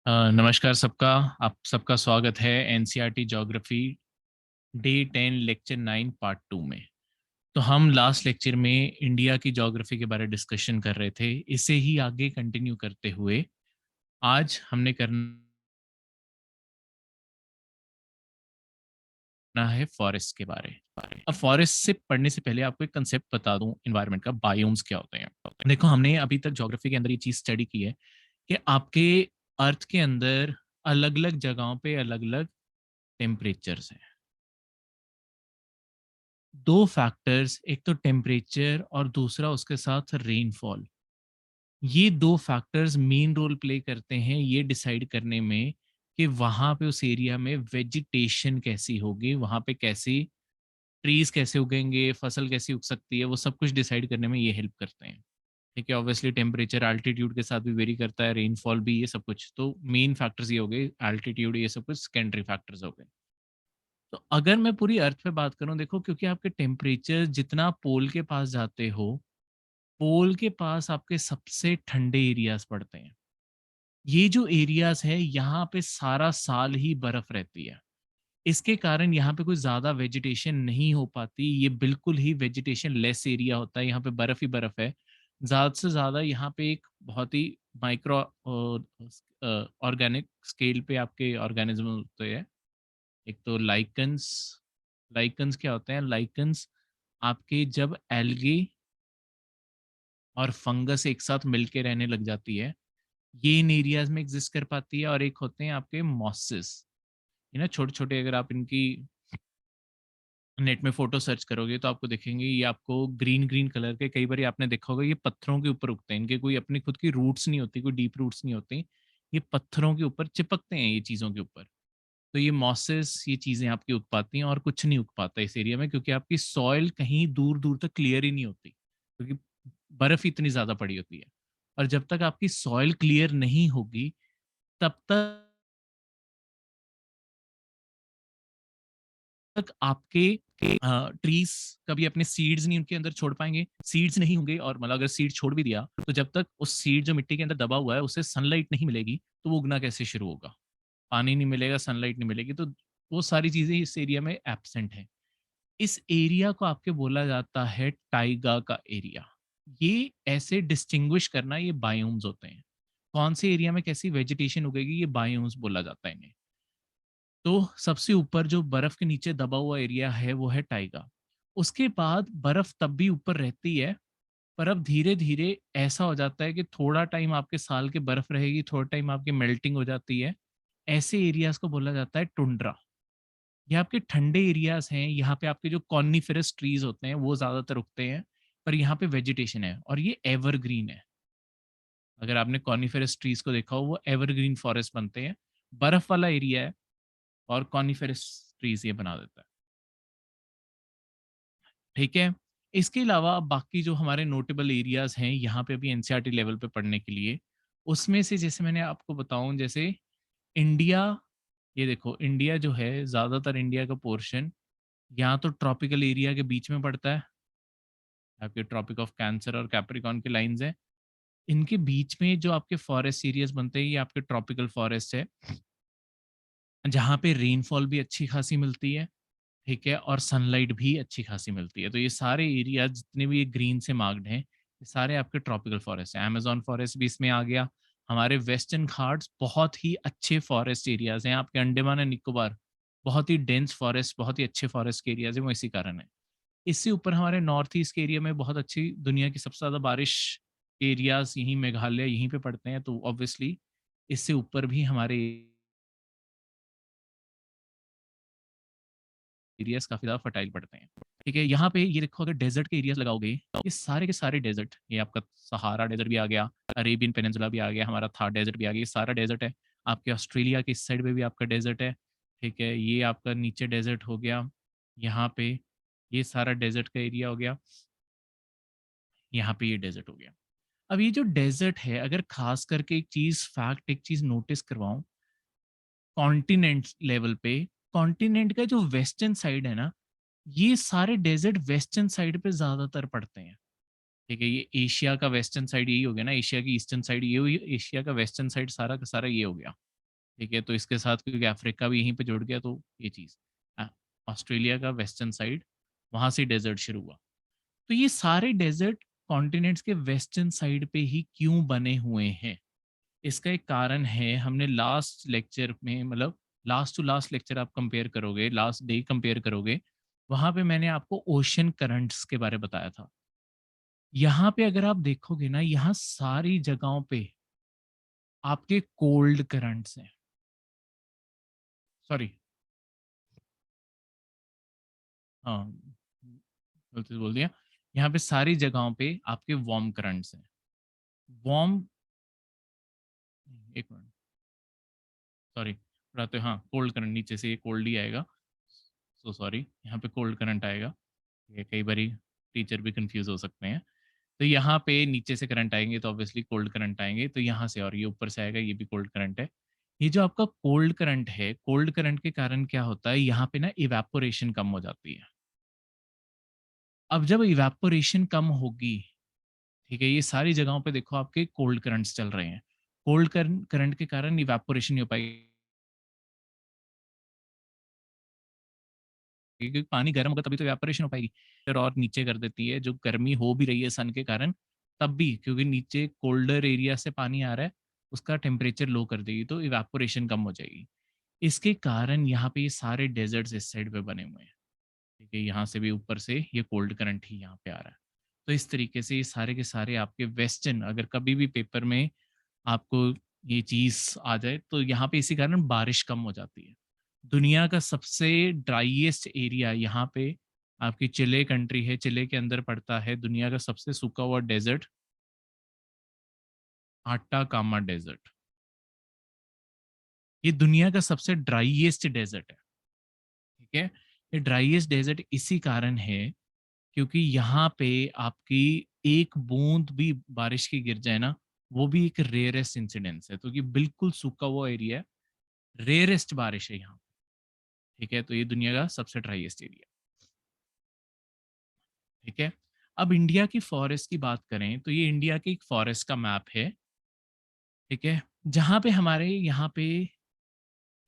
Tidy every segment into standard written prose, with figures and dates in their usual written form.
नमस्कार सबका। आप सबका स्वागत है NCERT geography day 10 lecture 9 part 2 में। तो हम लास्ट लेक्चर में इंडिया की ज्योग्राफी के बारे में डिस्कशन कर रहे थे। इसे ही आगे कंटिन्यू करते हुए आज हमने करना है फॉरेस्ट के बारे। अब फॉरेस्ट से पढ़ने से पहले आपको एक कंसेप्ट बता दूं एनवायरनमेंट का, बायोम्स क्या होते हैं। देखो, हमने अभी तक ज्योग्राफी के अंदर ये चीज स्टडी की है कि आपके अर्थ के अंदर अलग अलग जगहों पे अलग अलग टेम्परेचर्स हैं। दो फैक्टर्स, एक तो टेम्परेचर और दूसरा उसके साथ रेनफॉल। ये दो फैक्टर्स मेन रोल प्ले करते हैं ये डिसाइड करने में कि वहां पे उस एरिया में वेजिटेशन कैसी होगी, वहां पे कैसी ट्रीज कैसे उगेंगे, फसल कैसी उग सकती है, वो सब कुछ डिसाइड करने में ये हेल्प करते हैं। ठीक है, ऑब्वियसली टेम्परेचर एल्टीट्यूड के साथ भी वेरी करता है, रेनफॉल भी, ये सब कुछ तो मेन फैक्टर्स ये हो गए। एल्टीट्यूड ये सब कुछ सेकेंडरी फैक्टर्स हो गए। तो अगर मैं पूरी अर्थ पे बात करूं, देखो, क्योंकि आपके टेम्परेचर जितना पोल के पास जाते हो, पोल के पास आपके सबसे ठंडे एरियाज पड़ते हैं। ये जो एरियाज है यहाँ पे सारा साल ही बर्फ रहती है। इसके कारण यहाँ पे कोई ज्यादा वेजिटेशन नहीं हो पाती, ये बिल्कुल ही वेजिटेशन लेस एरिया होता है, यहाँ पे बर्फ ही बर्फ है। ज्यादा से ज्यादा यहाँ पे एक बहुत ही माइक्रो ऑर्गेनिक स्केल पे आपके ऑर्गेनिज्म होते हैं। एक तो लाइकन्स। लाइकन्स क्या होते हैं? लाइकन्स आपके जब एल्गी और फंगस एक साथ मिलके रहने लग जाती है, ये इन एरियाज में एग्जिस्ट कर पाती है। और एक होते हैं आपके मॉसेस, ये ना छोटे छोटे, अगर आप इनकी नेट में फोटो सर्च करोगे तो आपको दिखेंगे, ये आपको ग्रीन ग्रीन कलर के, कई बार आपने देखा होगा, ये पत्थरों के ऊपर उगते हैं, इनके कोई अपनी खुद की रूट्स नहीं होती, कोई डीप रूट्स नहीं होती, ये पत्थरों के ऊपर चिपकते हैं ये चीज़ों के ऊपर। तो ये मॉसेस, ये चीज़ें आपकी उग पाती हैं और कुछ नहीं उग पाता इस एरिया में, क्योंकि आपकी सॉइल कहीं दूर दूर तक क्लियर ही नहीं होती, क्योंकि बर्फ इतनी ज़्यादा पड़ी होती है। और जब तक आपकी सॉइल क्लियर नहीं होगी, तब तक आपके ट्रीज कभी अपने सीड्स नहीं उनके अंदर छोड़ पाएंगे। सीड्स नहीं होंगे, और मतलब अगर सीड छोड़ भी दिया तो जब तक उस सीड जो मिट्टी के अंदर दबा हुआ है उसे सनलाइट नहीं मिलेगी, तो वो उगना कैसे शुरू होगा? पानी नहीं मिलेगा, सनलाइट नहीं मिलेगी, तो वो सारी चीजें इस एरिया में एब्सेंट है। इस एरिया को आपके बोला जाता है टाइगा का एरिया। ये ऐसे डिस्टिंग्विश करना, ये बायोम्स होते हैं। कौन से एरिया में कैसी वेजिटेशन उगेगी, ये बायोम्स बोला जाता है इन्हें। तो सबसे ऊपर जो बर्फ के नीचे दबा हुआ एरिया है वो है टाइगा। उसके बाद बर्फ तब भी ऊपर रहती है, पर अब धीरे धीरे ऐसा हो जाता है कि थोड़ा टाइम आपके साल के बर्फ रहेगी, थोड़ा टाइम आपकी मेल्टिंग हो जाती है। ऐसे एरियाज को बोला जाता है टुंड्रा। ये आपके ठंडे एरियाज हैं, यहाँ पे आपके जो कॉनिफेरस ट्रीज होते हैं वो ज्यादातर उगते हैं, पर यहाँ पे वेजिटेशन है और ये एवरग्रीन है। अगर आपने कॉनिफेरस ट्रीज को देखा हो, वो एवरग्रीन फॉरेस्ट बनते हैं। बर्फ वाला एरिया है और कॉनिफेरस ट्रीज ये बना देता है। ठीक है। इसके अलावा बाकी जो हमारे नोटेबल एरियाज हैं यहाँ पे भी एनसीईआरटी लेवल पे पढ़ने के लिए, उसमें से जैसे मैंने आपको बताऊं, जैसे इंडिया, ये देखो इंडिया जो है, ज्यादातर इंडिया का पोर्शन यहाँ तो ट्रॉपिकल एरिया के बीच में पड़ता है। आपके ट्रॉपिक ऑफ कैंसर और कैप्रिकॉर्न की लाइंस हैं, इनके बीच में जो आपके फॉरेस्ट एरियाज बनते हैं ये आपके ट्रॉपिकल फॉरेस्ट है, जहाँ पे रेनफॉल भी अच्छी खासी मिलती है। ठीक है, और सनलाइट भी अच्छी खासी मिलती है। तो ये सारे एरिया जितने भी ये ग्रीन से मार्क्ड हैं, ये सारे आपके ट्रॉपिकल फॉरेस्ट हैं। अमेजोन फॉरेस्ट भी इसमें आ गया। हमारे वेस्टर्न घाट्स बहुत ही अच्छे फॉरेस्ट एरियाज हैं। आपके अंडमान एंड निकोबार बहुत ही डेंस फॉरेस्ट, बहुत ही अच्छे फॉरेस्ट के एरियाज हैं, वो इसी कारण है। इससे ऊपर हमारे नॉर्थ ईस्ट के एरिया में बहुत अच्छी, दुनिया की सबसे ज़्यादा बारिश एरियाज यहीं मेघालय यहीं पे पड़ते हैं, तो ऑब्वियसली इससे ऊपर भी हमारे एरियाज काफ़ी ज़्यादा फर्टाइल पड़ते हैं। ठीक है, यहाँ पे ये देखो, अगर डेजर्ट के एरियाज लगाओगे, ये सारे के सारे डेजर्ट, ये आपका सहारा डेजर्ट भी आ गया, अरेबियन पेनिनसुला भी आ गया, हमारा थार डेजर्ट भी आ गया, ये सारा डेजर्ट है। आपके ऑस्ट्रेलिया के इस साइड पे भी आपका डेजर्ट है। ठीक है, ये आपका नीचे डेजर्ट हो गया, यहाँ पे ये सारा डेजर्ट का एरिया हो गया, यहाँ पे ये डेजर्ट हो गया। अब ये जो डेजर्ट है, अगर खास करके एक चीज़ फैक्ट, एक चीज़ नोटिस करवाऊँ, कॉन्टिनेंट लेवल पे, कॉन्टिनेंट का जो वेस्टर्न साइड है ना, ये सारे डेजर्ट वेस्टर्न साइड पे ज्यादातर पड़ते हैं। ठीक है, ये एशिया का वेस्टर्न साइड यही हो गया ना, एशिया की ईस्टर्न साइड ये हुई, एशिया का वेस्टर्न साइड सारा का सारा ये हो गया। ठीक है, तो इसके साथ क्योंकि अफ्रीका भी यहीं पे जुड़ गया, तो ये चीज़ ऑस्ट्रेलिया का वेस्टर्न साइड, वहाँ से डेजर्ट शुरू हुआ। तो ये सारे डेजर्ट कॉन्टिनेंट्स के वेस्टर्न साइड पे ही क्यों बने हुए हैं? इसका एक कारण है, हमने लास्ट लेक्चर में, मतलब लास्ट टू लास्ट लेक्चर आप कंपेयर करोगे, लास्ट डे कंपेयर करोगे, वहाँ पे मैंने आपको ओशन करंट्स के बारे में बताया था। यहाँ पे अगर आप देखोगे ना, यहाँ सारी जगहों पे आपके कोल्ड करंट्स हैं। सॉरी, हाँ, गलती से बोल दिया। यहाँ पे सारी जगहों पे आपके वार्म करंट्स हैं। वार्म, एक मिनट, सॉरी, थोड़ा तो हाँ, कोल्ड करंट नीचे से, ये कोल्ड ही आएगा। सो सॉरी, यहाँ पे कोल्ड करंट आएगा। ये कई बारी टीचर भी कंफ्यूज हो सकते हैं। तो यहाँ पे नीचे से करंट आएंगे तो ऑब्वियसली कोल्ड करंट आएंगे, तो यहाँ से, और ये ऊपर से आएगा, ये भी कोल्ड करंट है। ये जो आपका कोल्ड करंट है, कोल्ड करंट के कारण क्या होता है, यहाँ पे ना इवेपोरेशन कम हो जाती है। अब जब इवेपोरेशन कम होगी, ठीक है, ये सारी जगहों पे देखो आपके कोल्ड करंट्स चल रहे हैं। कोल्ड करंट के कारण इवेपोरेशन नहीं हो पाएगी, क्योंकि पानी गर्म होगा तभी तो इवेपोरेशन हो पाएगी। फिर और नीचे कर देती है, जो गर्मी हो भी रही है सन के कारण, तब भी क्योंकि नीचे कोल्डर एरिया से पानी आ रहा है, उसका टेम्परेचर लो कर देगी, तो इवेपोरेशन कम हो जाएगी। इसके कारण यहाँ पे ये सारे डेजर्ट्स इस साइड पे बने हुए हैं। ठीक है, यहाँ से भी ऊपर से ये कोल्ड करंट ही यहाँ पे आ रहा है। तो इस तरीके से ये सारे के सारे आपके वेस्टर्न, अगर कभी भी पेपर में आपको ये चीज़ आ जाए, तो यहाँ पे इसी कारण बारिश कम हो जाती है। दुनिया का सबसे ड्राईएस्ट एरिया यहाँ पे आपकी चिले कंट्री है, चिले के अंदर पड़ता है दुनिया का सबसे सूखा हुआ डेजर्ट, आटाकामा डेजर्ट। ये दुनिया का सबसे ड्राईएस्ट डेजर्ट है। ठीक है, ये ड्राईएस्ट डेजर्ट इसी कारण है क्योंकि यहाँ पे आपकी एक बूंद भी बारिश की गिर जाए ना, वो भी एक रेयरेस्ट इंसिडेंस है, तो ये बिल्कुल सूखा हुआ एरिया है, रेयरेस्ट बारिश है यहाँ। ठीक है, तो ये दुनिया का सबसे ड्राईएस्ट एरिया। ठीक है, अब इंडिया की फॉरेस्ट की बात करें तो ये इंडिया के एक फॉरेस्ट का मैप है। ठीक है, जहाँ पे हमारे यहाँ पे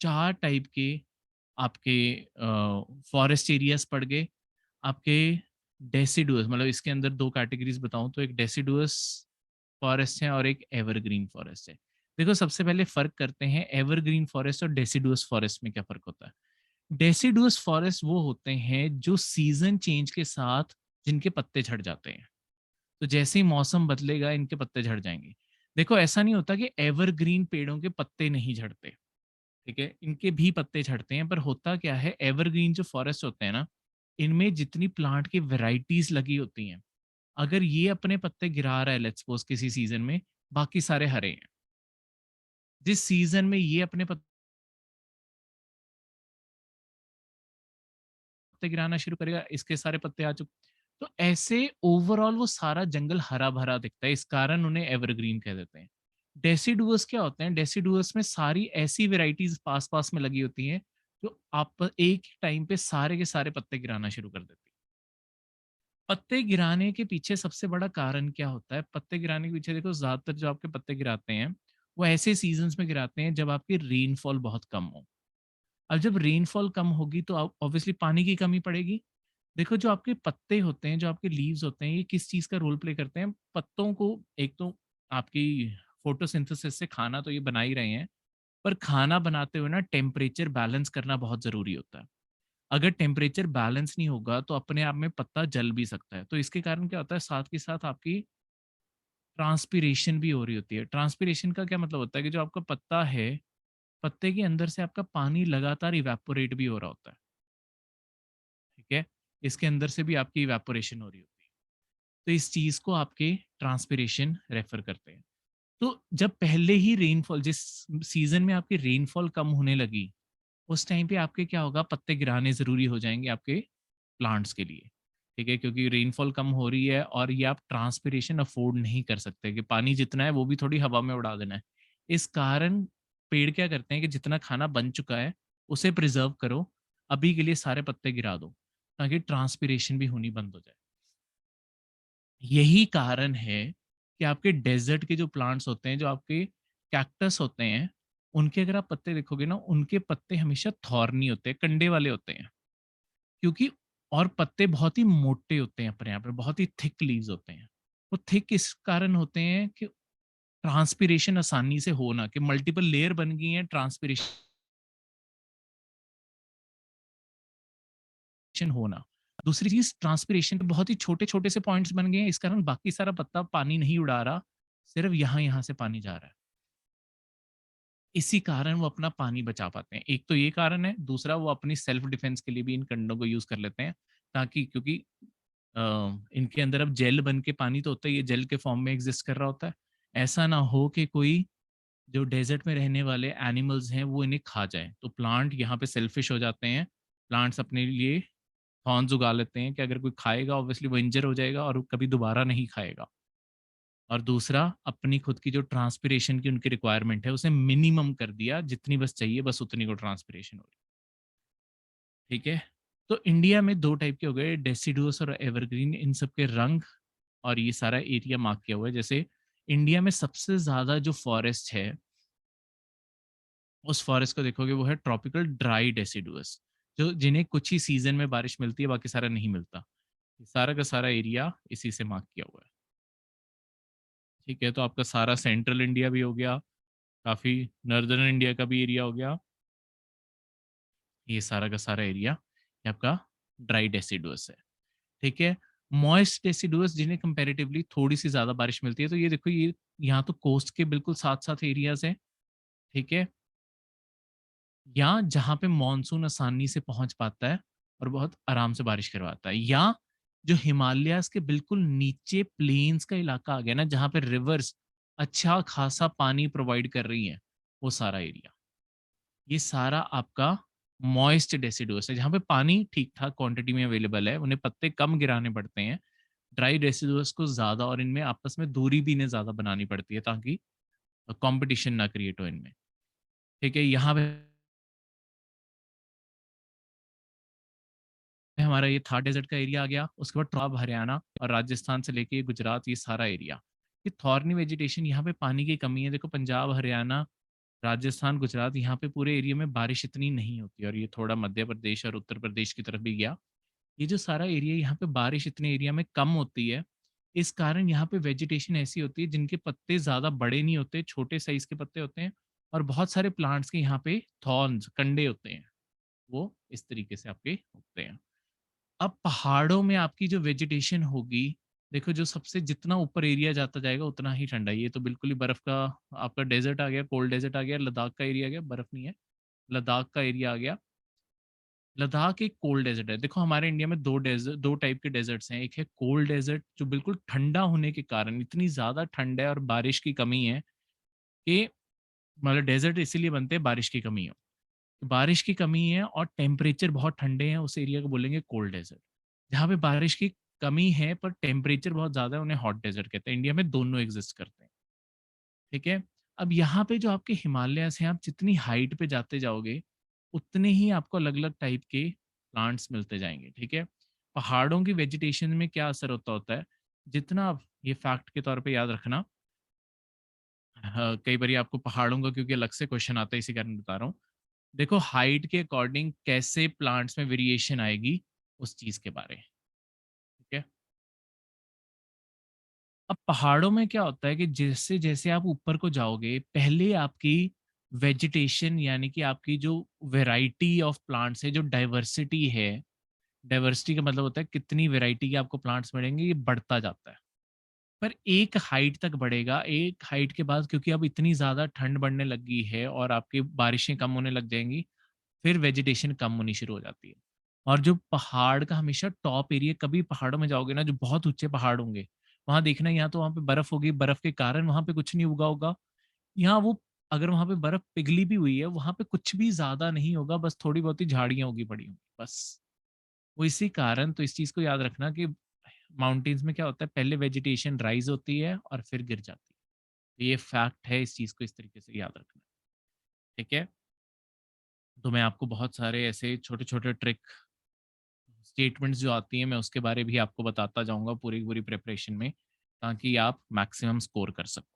4 टाइप के आपके फॉरेस्ट एरियाज पड़ गए। आपके डेसिडुअस, मतलब इसके अंदर 2 कैटेगरीज बताऊं तो एक डेसिडुअस फॉरेस्ट है और एक एवरग्रीन फॉरेस्ट है। देखो, सबसे पहले फर्क करते हैं एवरग्रीन फॉरेस्ट और डेसिडुअस फॉरेस्ट में क्या फर्क होता है। डेसिडुअस फॉरेस्ट वो होते हैं जो सीजन चेंज के साथ जिनके पत्ते झड़ जाते हैं। तो जैसे ही मौसम बदलेगा इनके पत्ते झड़ जाएंगे। देखो, ऐसा नहीं होता कि एवरग्रीन पेड़ों के पत्ते नहीं झड़ते। ठीक है, इनके भी पत्ते झड़ते हैं, पर होता क्या है, एवरग्रीन जो फॉरेस्ट होते हैं ना, इनमें जितनी प्लांट की वेराइटीज लगी होती हैं, अगर ये अपने पत्ते गिरा रहा है लेट्स सपोज किसी सीजन में, बाकी सारे हरे हैं। जिस सीजन में ये अपने पत्ते गिराना शुरू करेगा, इसके सारे पत्ते आ चुके। तो ऐसे ओवरऑल वो सारा जंगल हरा भरा दिखता है, इस कारण उन्हें एवरग्रीन कह देते हैं। डेसिडुअस क्या होते हैं, डेसिडुअस में सारी ऐसी वेराइटीज पास पास में लगी होती हैं जो आप एक ही टाइम पे सारे के सारे पत्ते गिराना शुरू कर देती है। पत्ते गिराने के पीछे सबसे बड़ा कारण क्या होता है, पत्ते गिराने के पीछे देखो, ज्यादातर जो आपके पत्ते गिराते हैं वो ऐसे सीजन्स में गिराते हैं जब आपकी रेनफॉल बहुत कम हो। अब जब रेनफॉल कम होगी तो ऑब्वियसली पानी की कमी पड़ेगी। देखो, जो आपके पत्ते होते हैं, जो आपके लीव्स होते हैं, ये किस चीज का रोल प्ले करते हैं, पत्तों को, एक तो आपकी फोटोसिंथेसिस से खाना तो ये बना ही रहे हैं, पर खाना बनाते हुए ना टेम्परेचर बैलेंस करना बहुत जरूरी होता है। अगर टेम्परेचर बैलेंस नहीं होगा तो अपने आप में पत्ता जल भी सकता है। तो इसके कारण क्या होता है, साथ के साथ आपकी ट्रांसपीरेशन भी हो रही होती है। ट्रांसपीरेशन का क्या मतलब होता है कि जो आपका पत्ता है, पत्ते के अंदर से आपका पानी लगातार इवेपोरेट भी हो रहा होता है। ठीक है, इसके अंदर से भी आपकी इवेपोरेशन हो रही होती है। तो इस चीज को आपके ट्रांसपीरेशन रेफर करते हैं। तो जब पहले ही रेनफॉल, जिस सीजन में आपकी रेनफॉल कम होने लगी, उस टाइम पे आपके क्या होगा, पत्ते गिराने ज़रूरी हो जाएँगे आपके प्लांट्स के लिए। ठीक है? क्योंकि रेनफॉल कम हो रही है और ये आप ट्रांसपिरेशन अफ़ोर्ड नहीं कर सकते कि पानी जितना है वो भी थोड़ी हवा में उड़ा देना है। इस कारण पेड़ क्या करते हैं कि जितना खाना बन चुका है, उसे प्रिज़र्व करो, अभी के लिए सारे पत्ते गिरा दो, ताकि ट्रांसपिरेशन भी होनी बंद हो जाए। यही कारण है कि आपके डेज़र्ट के जो प्लांट्स होते हैं, जो आपके कैक्टस होते हैं, उनके अगर आप पत्ते देखोगे ना, उनके पत्ते हमेशा थॉर्नी होते हैं, कंडे वाले होते हैं। क्योंकि और पत्ते बहुत ही मोटे होते हैं अपने आप में, बहुत ही थिक लीव्स होते हैं। वो थिक इस कारण होते हैं कि ट्रांसपिरेशन आसानी से हो ना, कि मल्टीपल लेयर बन गई हैं, ट्रांसपिरेशन हो ना। दूसरी चीज़, ट्रांसपिरेशन के बहुत ही छोटे-छोटे से पॉइंट्स बन गए हैं, इस कारण बाकी सारा पत्ता पानी नहीं उड़ा रहा, सिर्फ यहाँ-यहाँ से पानी जा रहा है। इसी कारण वो अपना पानी बचा पाते हैं। एक तो ये कारण है, दूसरा वो अपनी सेल्फ डिफेंस के लिए भी इन कंडों को यूज़ कर लेते हैं, ताकि क्योंकि अ, इनके अंदर अब जेल बन के पानी तो होता है, ये जेल के फॉर्म में एग्ज़िस्ट कर रहा होता है। ऐसा ना हो कि कोई जो डेज़र्ट में रहने वाले एनिमल्स हैं, वो इन्हें खा जाएँ। तो प्लांट यहाँ पे सेल्फिश हो जाते हैं। प्लांट्स अपने लिए थॉर्न्स उगा लेते हैं कि अगर कोई खाएगा, ऑब्वियसली वो इंजर हो जाएगा और वो कभी दोबारा नहीं खाएगा। और दूसरा, अपनी खुद की जो ट्रांसपिरेशन की उनकी रिक्वायरमेंट है, उसे मिनिमम कर दिया, जितनी बस चाहिए, बस उतनी को ट्रांसपिरेशन हो रही है। ठीक है? तो इंडिया में 2 टाइप के हो गए, डेसिडुअस और एवरग्रीन। इन सब के रंग और ये सारा एरिया मार्क किया हुआ है। जैसे इंडिया में सबसे ज़्यादा जो फॉरेस्ट है, उस फॉरेस्ट को देखोगे वो है ट्रॉपिकल ड्राई डेसिडुअस, जो जिन्हें कुछ ही सीज़न में बारिश मिलती है, बाकी सारा नहीं मिलता। ये सारा का सारा एरिया इसी से मार्क किया हुआ है। ठीक है? तो आपका सारा सेंट्रल इंडिया भी हो गया, काफ़ी नॉर्दर्न इंडिया का भी एरिया हो गया, ये सारा का सारा एरिया ये आपका ड्राई डेसिडुअस है। ठीक है? मॉइस्ट डेसिडुअस जिन्हें कंपैरेटिवली थोड़ी-सी ज़्यादा बारिश मिलती है, तो ये देखो, ये यहाँ तो कोस्ट के बिल्कुल साथ-साथ एरियाज़ हैं, ठीक है? या जहाँ पे मॉनसून आसानी से पहुँच पाता है और बहुत आराम से बारिश करवाता है, या जो हिमालयाज़ के बिल्कुल नीचे प्लेन्स का इलाका आ गया ना, जहाँ पे रिवर्स अच्छा खासा पानी प्रोवाइड कर रही हैं, वो सारा एरिया। ये सारा आपका मॉइस्ट डेसिडुअस है, जहाँ पे पानी ठीक-ठाक क्वांटिटी में अवेलेबल है, उन्हें पत्ते कम गिराने पड़ते हैं। ड्राई डेसिडुअस को ज़्यादा, और इनमें आपस में दूरी भी इन्हें ज़्यादा बनानी पड़ती है, ताकि कॉम्पिटिशन ना क्रिएट हो इनमें। ठीक है? यहाँ पे हमारा ये थार डेज़र्ट का एरिया आ गया, उसके बाद ट्राब हरियाणा और राजस्थान से लेके गुजरात, ये सारा एरिया। ये थॉर्नी वेजिटेशन, यहाँ पे पानी की कमी है। देखो, पंजाब, हरियाणा, राजस्थान, गुजरात, यहाँ पे पूरे एरिया में बारिश इतनी नहीं होती, और ये थोड़ा मध्य प्रदेश और उत्तर प्रदेश की तरफ भी गया। ये जो सारा एरिया, यहाँ पे बारिश इतने एरिया में कम होती है, इस कारण यहाँ पे वेजिटेशन ऐसी होती है जिनके पत्ते ज़्यादा बड़े नहीं होते, छोटे साइज़ के पत्ते होते हैं, और बहुत सारे प्लांट्स के यहाँ पे थॉर्न्स, कंडे होते हैं, वो इस तरीके से आपके उगते हैं। अब पहाड़ों में आपकी जो वेजिटेशन होगी, देखो, जो सबसे जितना ऊपर एरिया जाता जाएगा उतना ही ठंडा। ये तो बिल्कुल ही बर्फ का आपका डेजर्ट आ गया, कोल्ड डेजर्ट आ गया, लद्दाख का एरिया आ गया, बर्फ नहीं है, लद्दाख का एरिया आ गया। लद्दाख एक कोल्ड डेजर्ट है। देखो, हमारे इंडिया में 2 टाइप के डेजर्ट्स हैं। एक है कोल्ड डेजर्ट, जो बिल्कुल ठंडा होने के कारण, इतनी ज़्यादा ठंड है और बारिश की कमी है कि मतलब डेजर्ट इसीलिए बनते हैं, बारिश की कमी हो। बारिश की कमी है और टेम्परेचर बहुत ठंडे हैं, उस एरिया को बोलेंगे कोल्ड डेजर्ट। जहाँ पे बारिश की कमी है पर टेम्परेचर बहुत ज़्यादा है, उन्हें हॉट डेजर्ट कहते हैं। इंडिया में दोनों एग्ज़िस्ट करते हैं, ठीक है? अब यहाँ पे जो आपके हिमालयाज़ हैं, आप जितनी हाइट पे जाते जाओगे, उतने ही आपको अलग-अलग टाइप के प्लांट्स मिलते जाएँगे, ठीक है? पहाड़ों की वेजिटेशन में क्या असर होता होता है, जितना आप ये फैक्ट के तौर पे याद रखना। हाँ, कई बारी आपको पहाड़ों का क्योंकि अलग से क्वेश्चन आता है, इसी कारण बता रहा हूँ। देखो, हाइट के अकॉर्डिंग कैसे प्लांट्स में वेरिएशन आएगी, उस चीज़ के बारे, ठीक है? अब पहाड़ों में क्या होता है कि जैसे-जैसे आप ऊपर को जाओगे, पहले आपकी वेजिटेशन, यानी कि आपकी जो वैरायटी ऑफ प्लांट्स है, जो डाइवर्सिटी है, डाइवर्सिटी का मतलब होता है कितनी वैरायटी के आपको प्लांट्स मिलेंगे, ये बढ़ता जाता है। पर एक हाइट तक बढ़ेगा, एक हाइट के बाद क्योंकि अब इतनी ज़्यादा ठंड बढ़ने लगी है और आपकी बारिशें कम होने लग जाएँगी, फिर वेजिटेशन कम होनी शुरू हो जाती है। और जो पहाड़ का हमेशा टॉप एरिया, कभी पहाड़ों में जाओगे ना, जो बहुत ऊँचे पहाड़ होंगे, वहाँ देखना, या तो वहाँ पे बर्फ होगी, बर्फ के कारण वहाँ पे कुछ नहीं उगा होगा, या वो अगर वहाँ पे बर्फ पिघली भी हुई है, वहाँ पे कुछ भी ज़्यादा नहीं होगा, बस थोड़ी बहुत ही झाड़ियाँ होगी पड़ी होंगी, बस। वो इसी कारण, तो इस चीज़ को याद रखना कि माउंटेन्स में क्या होता है, पहले वेजिटेशन राइज़ होती है और फिर गिर जाती है। तो ये फैक्ट है, इस चीज़ को इस तरीके से याद रखना, ठीक है? तो मैं आपको बहुत सारे ऐसे छोटे-छोटे ट्रिक, स्टेटमेंट्स जो आती हैं, मैं उसके बारे भी आपको बताता जाऊँगा पूरी की पूरी प्रिपरेशन में, ताकि आप मैक्सिमम स्कोर कर सको।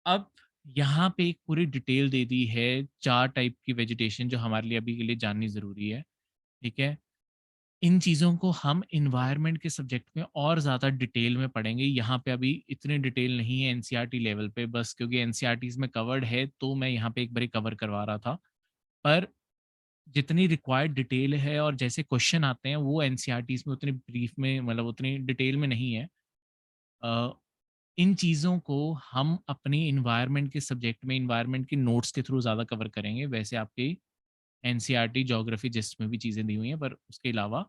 अब यहाँ पे एक पूरी डिटेल दे दी है, 4 टाइप की वेजिटेशन जो हमारे लिए अभी के लिए जाननी ज़रूरी है, ठीक है? इन चीज़ों को हम एनवायरनमेंट के सब्जेक्ट में और ज़्यादा डिटेल में पढ़ेंगे। यहाँ पे अभी इतनी डिटेल नहीं है एनसीईआरटी लेवल पे, बस क्योंकि एनसीईआरटीज़ में कवर्ड है, तो मैं यहाँ पे एक बारी कवर करवा रहा था। पर जितनी रिक्वायर्ड डिटेल है और जैसे क्वेश्चन आते हैं, वो एनसीईआरटीज़ में उतनी ब्रीफ में मतलब उतनी डिटेल में नहीं है। अ, इन चीज़ों को हम अपनी एनवायरनमेंट के सब्जेक्ट में एनवायरनमेंट के नोट्स के थ्रू ज़्यादा कवर करेंगे। वैसे आपकी एनसीईआरटी, ज्योग्राफी, जिस में भी चीज़ें दी हुई हैं, पर उसके अलावा